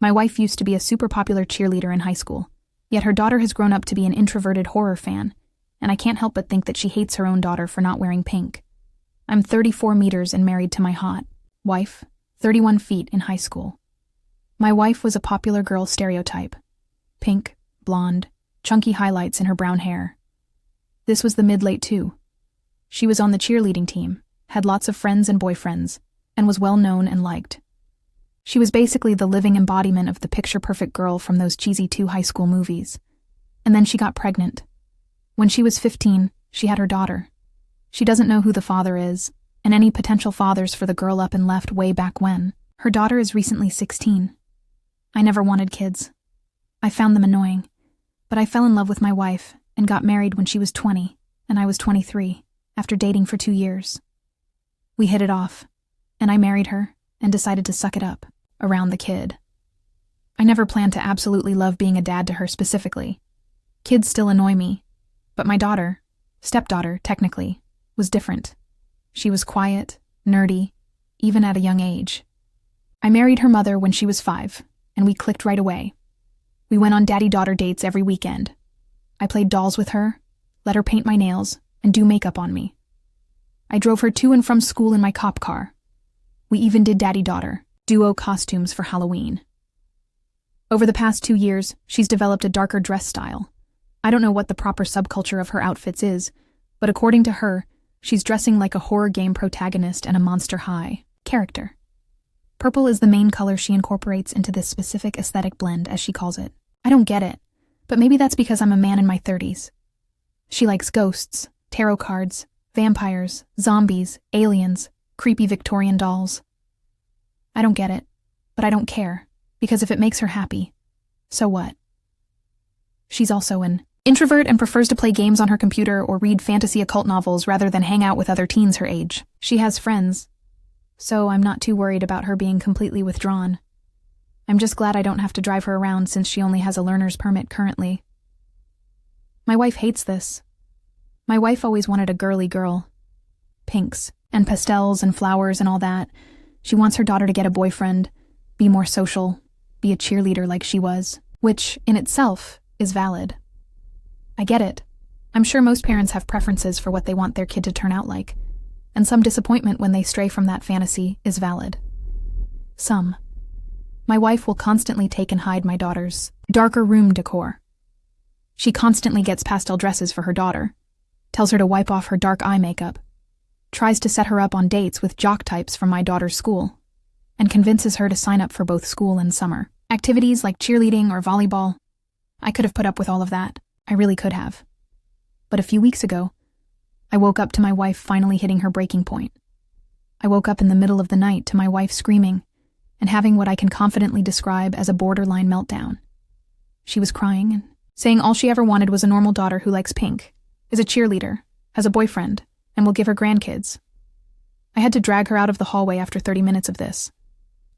My wife used to be a super popular cheerleader in high school, yet her daughter has grown up to be an introverted horror fan, and I can't help but think that she hates her own daughter for not wearing pink. I'm 34 meters and married to my hot wife, 31 feet in high school. My wife was a popular girl stereotype. Pink, blonde, chunky highlights in her brown hair. This was the mid-late too. She was on the cheerleading team, had lots of friends and boyfriends, and was well known and liked. She was basically the living embodiment of the picture-perfect girl from those cheesy 2 high school movies. And then she got pregnant. When she was 15, she had her daughter. She doesn't know who the father is, and any potential fathers for the girl up and left way back when. Her daughter is recently 16. I never wanted kids. I found them annoying, but I fell in love with my wife and got married when she was 20, and I was 23, after dating for 2 years. We hit it off, and I married her and decided to suck it up around the kid. I never planned to absolutely love being a dad to her specifically. Kids still annoy me, but my daughter, stepdaughter technically, was different. She was quiet, nerdy, even at a young age. I married her mother when she was 5, and we clicked right away. We went on daddy-daughter dates every weekend. I played dolls with her, let her paint my nails, and do makeup on me. I drove her to and from school in my cop car. We even did daddy-daughter duo costumes for Halloween. Over the past 2 years, she's developed a darker dress style. I don't know what the proper subculture of her outfits is, but according to her, she's dressing like a horror game protagonist and a Monster High character. Purple is the main color she incorporates into this specific aesthetic blend, as she calls it. I don't get it, but maybe that's because I'm a man in my 30s. She likes ghosts, tarot cards, vampires, zombies, aliens, creepy Victorian dolls. I don't get it, but I don't care, because if it makes her happy, so what? She's also an introvert and prefers to play games on her computer or read fantasy occult novels rather than hang out with other teens her age. She has friends, so I'm not too worried about her being completely withdrawn. I'm just glad I don't have to drive her around since she only has a learner's permit currently. My wife hates this. My wife always wanted a girly girl. Pinks, and pastels and flowers and all that. She wants her daughter to get a boyfriend, be more social, be a cheerleader like she was, which, in itself, is valid. I get it. I'm sure most parents have preferences for what they want their kid to turn out like, and some disappointment when they stray from that fantasy is valid. Some. My wife will constantly take and hide my daughter's darker room decor. She constantly gets pastel dresses for her daughter, tells her to wipe off her dark eye makeup, tries to set her up on dates with jock types from my daughter's school, and convinces her to sign up for both school and summer activities like cheerleading or volleyball. I could have put up with all of that. I really could have. But a few weeks ago, I woke up to my wife finally hitting her breaking point. I woke up in the middle of the night to my wife screaming and having what I can confidently describe as a borderline meltdown. She was crying and saying all she ever wanted was a normal daughter who likes pink, is a cheerleader, has a boyfriend, and will give her grandkids. I had to drag her out of the hallway after 30 minutes of this.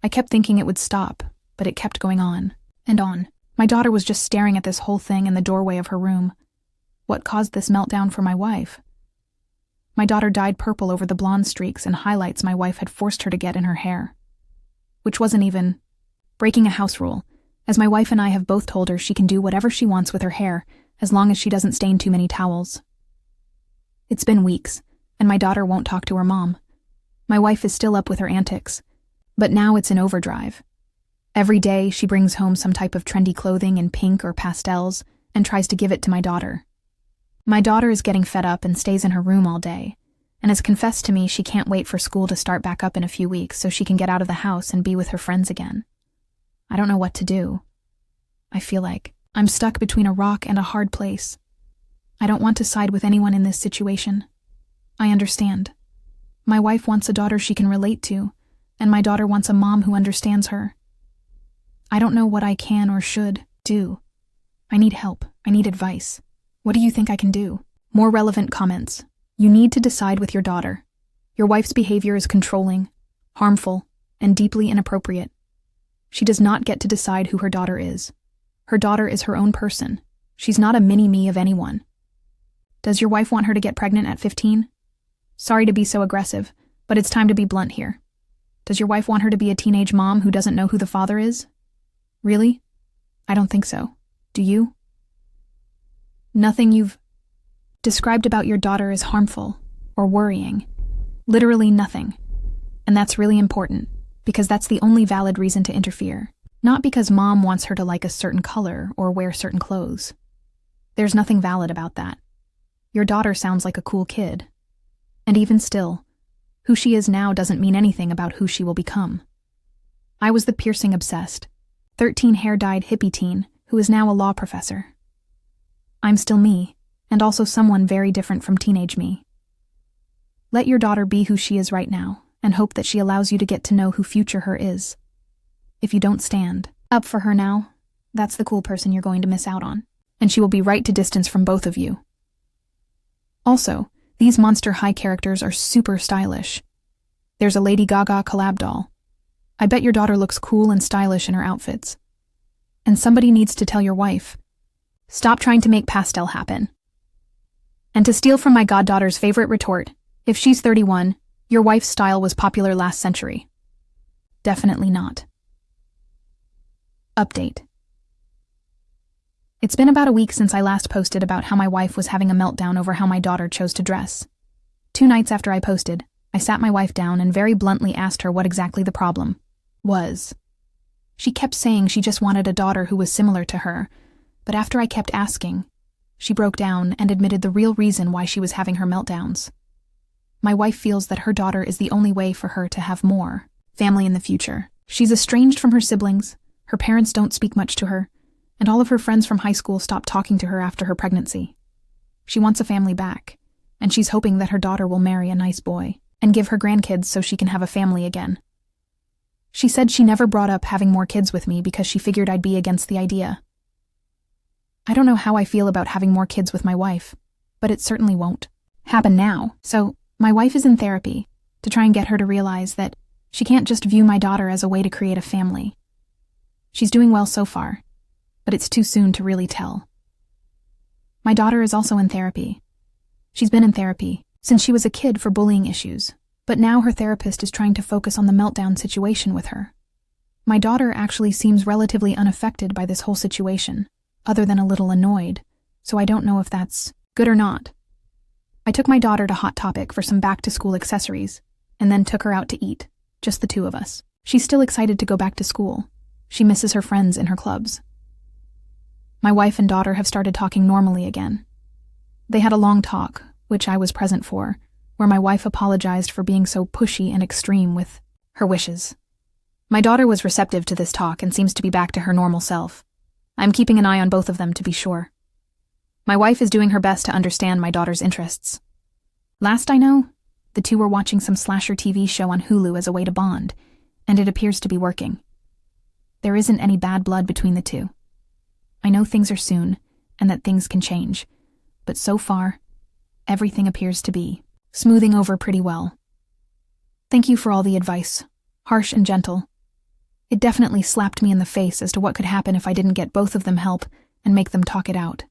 I kept thinking it would stop, but it kept going on and on. My daughter was just staring at this whole thing in the doorway of her room. What caused this meltdown for my wife? My daughter dyed purple over the blonde streaks and highlights my wife had forced her to get in her hair. Which wasn't even breaking a house rule, as my wife and I have both told her she can do whatever she wants with her hair as long as she doesn't stain too many towels. It's been weeks, and my daughter won't talk to her mom. My wife is still up with her antics, but now it's in overdrive. Every day, she brings home some type of trendy clothing in pink or pastels and tries to give it to my daughter. My daughter is getting fed up and stays in her room all day, and has confessed to me she can't wait for school to start back up in a few weeks so she can get out of the house and be with her friends again. I don't know what to do. I feel like I'm stuck between a rock and a hard place. I don't want to side with anyone in this situation. I understand. My wife wants a daughter she can relate to, and my daughter wants a mom who understands her. I don't know what I can or should do. I need help. I need advice. What do you think I can do? More relevant comments. You need to decide with your daughter. Your wife's behavior is controlling, harmful, and deeply inappropriate. She does not get to decide who her daughter is. Her daughter is her own person. She's not a mini-me of anyone. Does your wife want her to get pregnant at 15? Sorry to be so aggressive, but it's time to be blunt here. Does your wife want her to be a teenage mom who doesn't know who the father is? Really? I don't think so. Do you? Nothing you've described about your daughter is harmful or worrying. Literally nothing. And that's really important, because that's the only valid reason to interfere. Not because mom wants her to like a certain color or wear certain clothes. There's nothing valid about that. Your daughter sounds like a cool kid. And even still, who she is now doesn't mean anything about who she will become. I was the piercing-obsessed, 13 hair-dyed hippie teen who is now a law professor. I'm still me, and also someone very different from teenage me. Let your daughter be who she is right now, and hope that she allows you to get to know who future her is. If you don't stand up for her now, that's the cool person you're going to miss out on, and she will be right to distance from both of you. Also, these Monster High characters are super stylish. There's a Lady Gaga collab doll. I bet your daughter looks cool and stylish in her outfits. And somebody needs to tell your wife, stop trying to make pastel happen. And to steal from my goddaughter's favorite retort, if she's 31, your wife's style was popular last century. Definitely not. Update. It's been about a week since I last posted about how my wife was having a meltdown over how my daughter chose to dress. 2 nights after I posted, I sat my wife down and very bluntly asked her what exactly the problem was. She kept saying she just wanted a daughter who was similar to her, but after I kept asking, she broke down and admitted the real reason why she was having her meltdowns. My wife feels that her daughter is the only way for her to have more family in the future. She's estranged from her siblings, her parents don't speak much to her, and all of her friends from high school stopped talking to her after her pregnancy. She wants a family back, and she's hoping that her daughter will marry a nice boy and give her grandkids so she can have a family again. She said she never brought up having more kids with me because she figured I'd be against the idea. I don't know how I feel about having more kids with my wife, but it certainly won't happen now. So my wife is in therapy to try and get her to realize that she can't just view my daughter as a way to create a family. She's doing well so far, but it's too soon to really tell. My daughter is also in therapy. She's been in therapy since she was a kid for bullying issues, but now her therapist is trying to focus on the meltdown situation with her. My daughter actually seems relatively unaffected by this whole situation, other than a little annoyed, so I don't know if that's good or not. I took my daughter to Hot Topic for some back-to-school accessories, and then took her out to eat, just the 2 of us. She's still excited to go back to school. She misses her friends in her clubs. My wife and daughter have started talking normally again. They had a long talk, which I was present for, where my wife apologized for being so pushy and extreme with her wishes. My daughter was receptive to this talk and seems to be back to her normal self. I'm keeping an eye on both of them to be sure. My wife is doing her best to understand my daughter's interests. Last I know, the 2 were watching some slasher TV show on Hulu as a way to bond, and it appears to be working. There isn't any bad blood between the 2. I know things are soon, and that things can change, but so far, everything appears to be smoothing over pretty well. Thank you for all the advice, harsh and gentle. It definitely slapped me in the face as to what could happen if I didn't get both of them help and make them talk it out.